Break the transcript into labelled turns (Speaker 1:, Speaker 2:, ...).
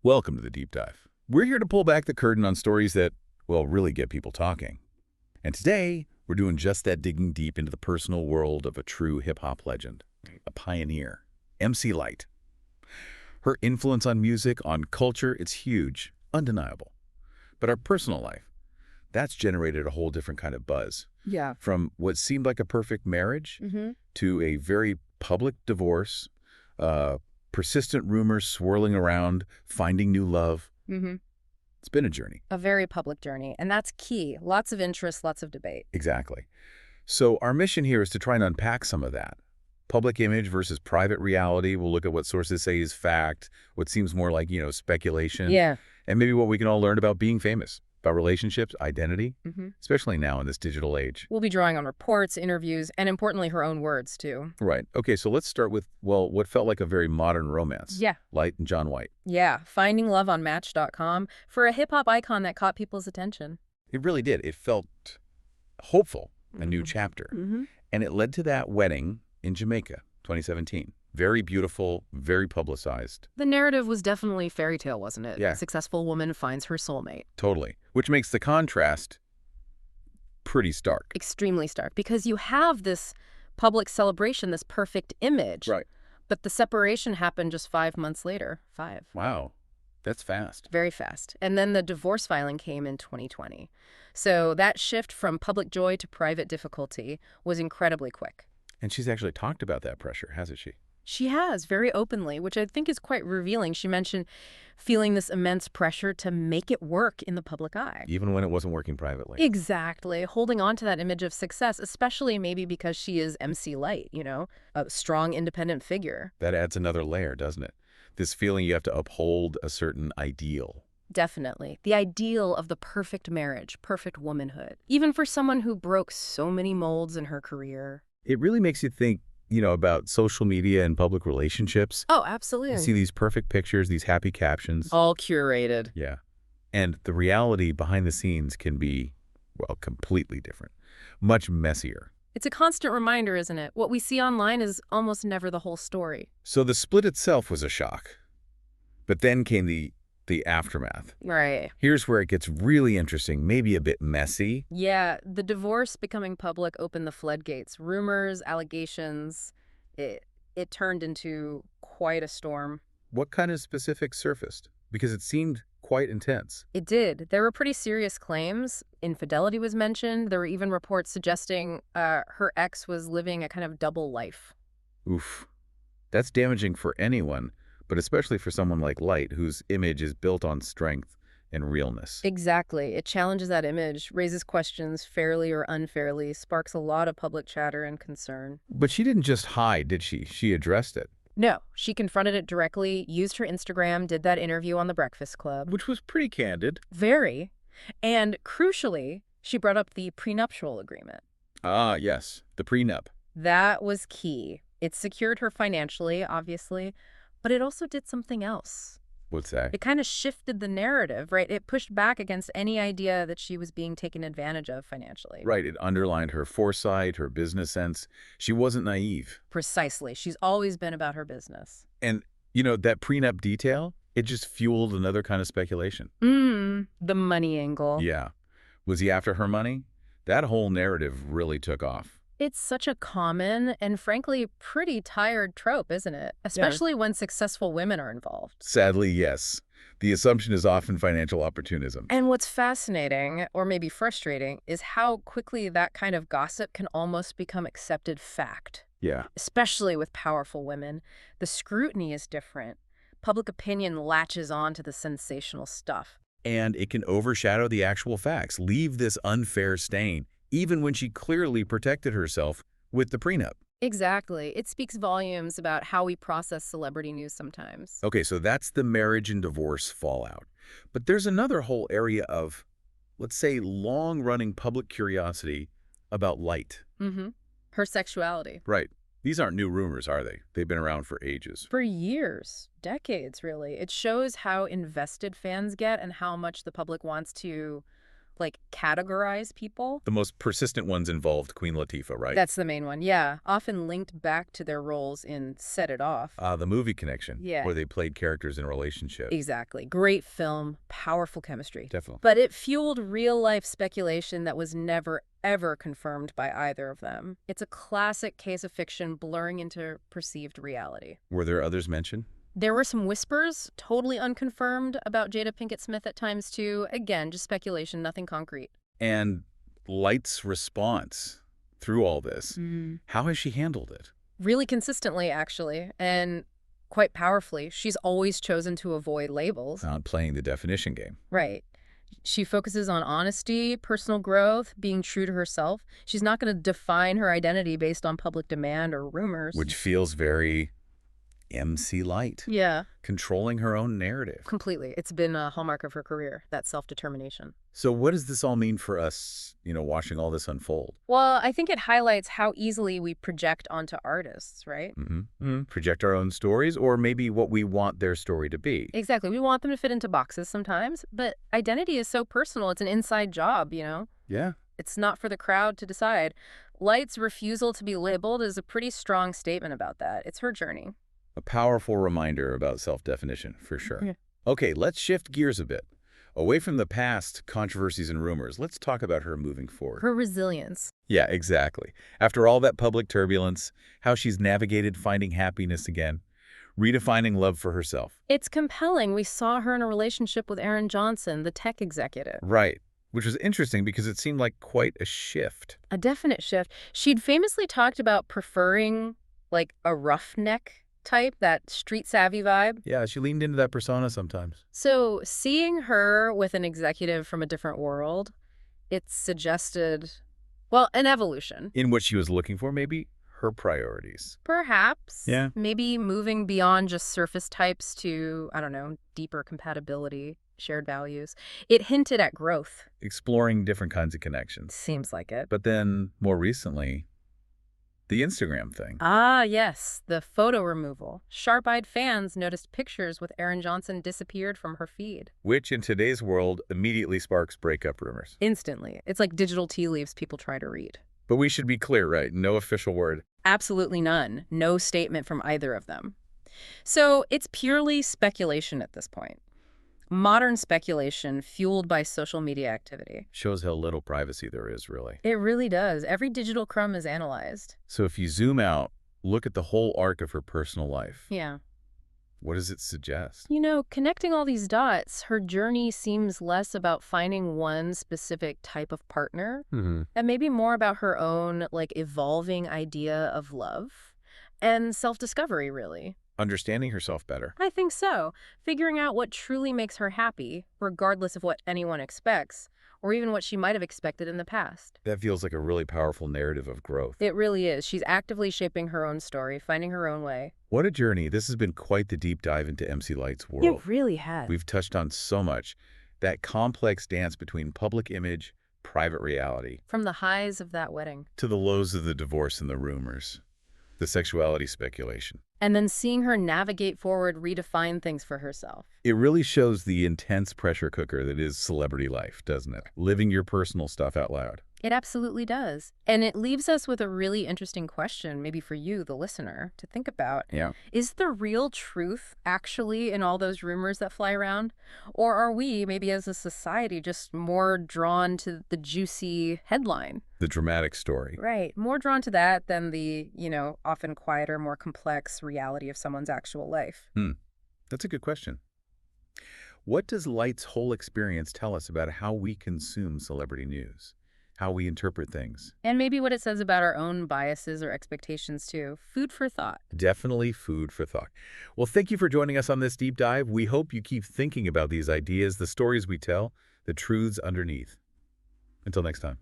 Speaker 1: Welcome to the Deep Dive. We're here to pull back the curtain on stories that, well, really get people talking. And today, we're doing just that, digging deep into the personal world of a true hip-hop legend, a pioneer, MC Lyte. Her influence on music, on culture, it's huge, undeniable. But our personal life, that's generated a whole different kind of buzz.
Speaker 2: Yeah.
Speaker 1: From what seemed like a perfect marriage to a very public divorce, persistent rumors swirling around, finding new love. It's been a journey.
Speaker 2: A very public journey. And that's key. Lots of interest, lots of debate.
Speaker 1: Exactly. So our mission here is to try and unpack some of that. Public image versus private reality. We'll look at what sources say is fact, what seems more like, speculation.
Speaker 2: Yeah.
Speaker 1: And maybe what we can all learn about being famous, about relationships, identity, especially now in this digital age.
Speaker 2: We'll be drawing on reports, interviews, and importantly, her own words, too.
Speaker 1: Right. Okay, so let's start with, well, what felt like a very modern romance.
Speaker 2: Yeah.
Speaker 1: Lyte and John Wyche.
Speaker 2: Yeah. Finding love on Match.com for a hip-hop icon that caught people's attention.
Speaker 1: It really did. It felt hopeful, a new chapter. And it led to that wedding in Jamaica, 2017. Very beautiful, very publicized.
Speaker 2: The narrative was definitely fairy tale, wasn't it?
Speaker 1: Yeah.
Speaker 2: A successful woman finds her soulmate.
Speaker 1: Totally. Which makes the contrast pretty stark.
Speaker 2: Extremely stark, because you have this public celebration, this perfect image.
Speaker 1: Right.
Speaker 2: But the separation happened just 5 months later. 5.
Speaker 1: Wow. That's fast.
Speaker 2: Very fast. And then the divorce filing came in 2020. So that shift from public joy to private difficulty was incredibly quick.
Speaker 1: And she's actually talked about that pressure, hasn't she?
Speaker 2: She has, very openly, which I think is quite revealing. She mentioned feeling this immense pressure to make it work in the public eye.
Speaker 1: Even when it wasn't working privately.
Speaker 2: Exactly. Holding on to that image of success, especially maybe because she is MC Lyte, a strong, independent figure.
Speaker 1: That adds another layer, doesn't it? This feeling you have to uphold a certain ideal.
Speaker 2: Definitely. The ideal of the perfect marriage, perfect womanhood. Even for someone who broke so many molds in her career.
Speaker 1: It really makes you think, about social media and public relationships.
Speaker 2: Oh, absolutely.
Speaker 1: You see these perfect pictures, these happy captions.
Speaker 2: All curated.
Speaker 1: Yeah. And the reality behind the scenes can be, well, completely different. Much messier.
Speaker 2: It's a constant reminder, isn't it? What we see online is almost never the whole story.
Speaker 1: So the split itself was a shock. But then came the aftermath.
Speaker 2: Right.
Speaker 1: Here's where it gets really interesting, maybe a bit messy.
Speaker 2: Yeah, the divorce becoming public opened the floodgates. Rumors, allegations, it turned into quite a storm.
Speaker 1: What kind of specifics surfaced? Because it seemed quite intense.
Speaker 2: It did. There were pretty serious claims. Infidelity was mentioned. There were even reports suggesting her ex was living a kind of double life.
Speaker 1: Oof. That's damaging for anyone, but especially for someone like Lyte, whose image is built on strength and realness.
Speaker 2: Exactly. It challenges that image, raises questions fairly or unfairly, sparks a lot of public chatter and concern.
Speaker 1: But she didn't just hide, did she? She addressed it.
Speaker 2: No, she confronted it directly, used her Instagram, did that interview on The Breakfast Club.
Speaker 1: Which was pretty candid.
Speaker 2: Very. And crucially, she brought up the prenuptial agreement.
Speaker 1: Ah, yes, the prenup.
Speaker 2: That was key. It secured her financially, obviously, but it also did something else.
Speaker 1: What's that?
Speaker 2: It kind of shifted the narrative, right? It pushed back against any idea that she was being taken advantage of financially.
Speaker 1: Right, it underlined her foresight, her business sense. She wasn't naive.
Speaker 2: Precisely. She's always been about her business.
Speaker 1: And, that prenup detail, it just fueled another kind of speculation.
Speaker 2: The money angle.
Speaker 1: Yeah. Was he after her money? That whole narrative really took off.
Speaker 2: It's such a common and frankly pretty tired trope, isn't it? Especially when successful women are involved.
Speaker 1: Sadly, yes. The assumption is often financial opportunism.
Speaker 2: And what's fascinating, or maybe frustrating, is how quickly that kind of gossip can almost become accepted fact.
Speaker 1: Yeah.
Speaker 2: Especially with powerful women. The scrutiny is different. Public opinion latches on to the sensational stuff.
Speaker 1: And it can overshadow the actual facts, leave this unfair stain, even when she clearly protected herself with the prenup.
Speaker 2: Exactly. It speaks volumes about how we process celebrity news sometimes.
Speaker 1: Okay, so that's the marriage and divorce fallout. But there's another whole area of, let's say, long-running public curiosity about Lyte.
Speaker 2: Her sexuality.
Speaker 1: Right. These aren't new rumors, are they? They've been around for ages.
Speaker 2: For years, decades, really. It shows how invested fans get and how much the public wants to like, categorize people.
Speaker 1: The most persistent ones involved Queen Latifah, right?
Speaker 2: That's the main one, yeah. Often linked back to their roles in Set It Off.
Speaker 1: The movie Connection,
Speaker 2: Yeah.
Speaker 1: where they played characters in relationships.
Speaker 2: Exactly. Great film, powerful chemistry.
Speaker 1: Definitely.
Speaker 2: But it fueled real-life speculation that was never, ever confirmed by either of them. It's a classic case of fiction blurring into perceived reality.
Speaker 1: Were there others mentioned?
Speaker 2: There were some whispers, totally unconfirmed, about Jada Pinkett Smith at times, too. Again, just speculation, nothing concrete.
Speaker 1: And Lyte's response through all this, how has she handled it?
Speaker 2: Really consistently, actually, and quite powerfully. She's always chosen to avoid labels.
Speaker 1: Not playing the definition game.
Speaker 2: Right. She focuses on honesty, personal growth, being true to herself. She's not going to define her identity based on public demand or rumors.
Speaker 1: Which feels very MC Lyte.
Speaker 2: Yeah,
Speaker 1: Controlling her own narrative.
Speaker 2: completely. It's been a hallmark of her career, that self-determination.
Speaker 1: So what does this all mean for us, watching all this unfold?
Speaker 2: Well, I think it highlights how easily we project onto artists, right?
Speaker 1: Project our own stories, or maybe what we want their story to be.
Speaker 2: Exactly. We want them to fit into boxes sometimes, but identity is so personal. It's an inside job,
Speaker 1: Yeah.
Speaker 2: It's not for the crowd to decide. Lyte's refusal to be labeled is a pretty strong statement about that. It's her journey.
Speaker 1: A powerful reminder about self-definition, for sure.
Speaker 2: Yeah.
Speaker 1: Okay, let's shift gears a bit. Away from the past controversies and rumors, let's talk about her moving forward.
Speaker 2: Her resilience.
Speaker 1: Yeah, exactly. After all that public turbulence, how she's navigated finding happiness again, redefining love for herself.
Speaker 2: It's compelling. We saw her in a relationship with Aaron Johnson, the tech executive.
Speaker 1: Right, which was interesting because it seemed like quite a shift.
Speaker 2: A definite shift. She'd famously talked about preferring, like, a roughneck type, that street-savvy vibe.
Speaker 1: Yeah, she leaned into that persona sometimes.
Speaker 2: So seeing her with an executive from a different world, it suggested, well, an evolution.
Speaker 1: In what she was looking for, maybe her priorities.
Speaker 2: Perhaps.
Speaker 1: Yeah.
Speaker 2: Maybe moving beyond just surface types to, I don't know, deeper compatibility, shared values. It hinted at growth.
Speaker 1: Exploring different kinds of connections.
Speaker 2: Seems like it.
Speaker 1: But then, more recently, the Instagram thing.
Speaker 2: Ah, yes, the photo removal. Sharp-eyed fans noticed pictures with Aaron Johnson disappeared from her feed.
Speaker 1: Which, in today's world, immediately sparks breakup rumors.
Speaker 2: Instantly. It's like digital tea leaves people try to read.
Speaker 1: But we should be clear, right? No official word.
Speaker 2: Absolutely none. No statement from either of them. So it's purely speculation at this point. Modern speculation fueled by social media activity.
Speaker 1: Shows how little privacy there is, really.
Speaker 2: It really does. Every digital crumb is analyzed.
Speaker 1: So if you zoom out, look at the whole arc of her personal life.
Speaker 2: Yeah.
Speaker 1: What does it suggest?
Speaker 2: Connecting all these dots, her journey seems less about finding one specific type of partner and maybe more about her own, evolving idea of love and self-discovery, really.
Speaker 1: Understanding herself better.
Speaker 2: I think so. Figuring out what truly makes her happy, regardless of what anyone expects, or even what she might have expected in the past.
Speaker 1: That feels like a really powerful narrative of growth.
Speaker 2: It really is. She's actively shaping her own story, finding her own way.
Speaker 1: What a journey. This has been quite the deep dive into MC Lyte's world.
Speaker 2: It really has.
Speaker 1: We've touched on so much. That complex dance between public image, private reality.
Speaker 2: From the highs of that wedding.
Speaker 1: To the lows of the divorce and the rumors. The sexuality speculation.
Speaker 2: And then seeing her navigate forward, redefine things for herself.
Speaker 1: It really shows the intense pressure cooker that is celebrity life, doesn't it? Living your personal stuff out loud.
Speaker 2: It absolutely does. And it leaves us with a really interesting question, maybe for you, the listener, to think about.
Speaker 1: Yeah.
Speaker 2: Is the real truth actually in all those rumors that fly around? Or are we, maybe as a society, just more drawn to the juicy headline?
Speaker 1: The dramatic story.
Speaker 2: Right. More drawn to that than the, often quieter, more complex reality of someone's actual life.
Speaker 1: That's a good question. What does Lyte's whole experience tell us about how we consume celebrity news? How we interpret things?
Speaker 2: And maybe what it says about our own biases or expectations, too. Food for thought.
Speaker 1: Definitely food for thought. Well, thank you for joining us on this deep dive. We hope you keep thinking about these ideas, the stories we tell, the truths underneath. Until next time.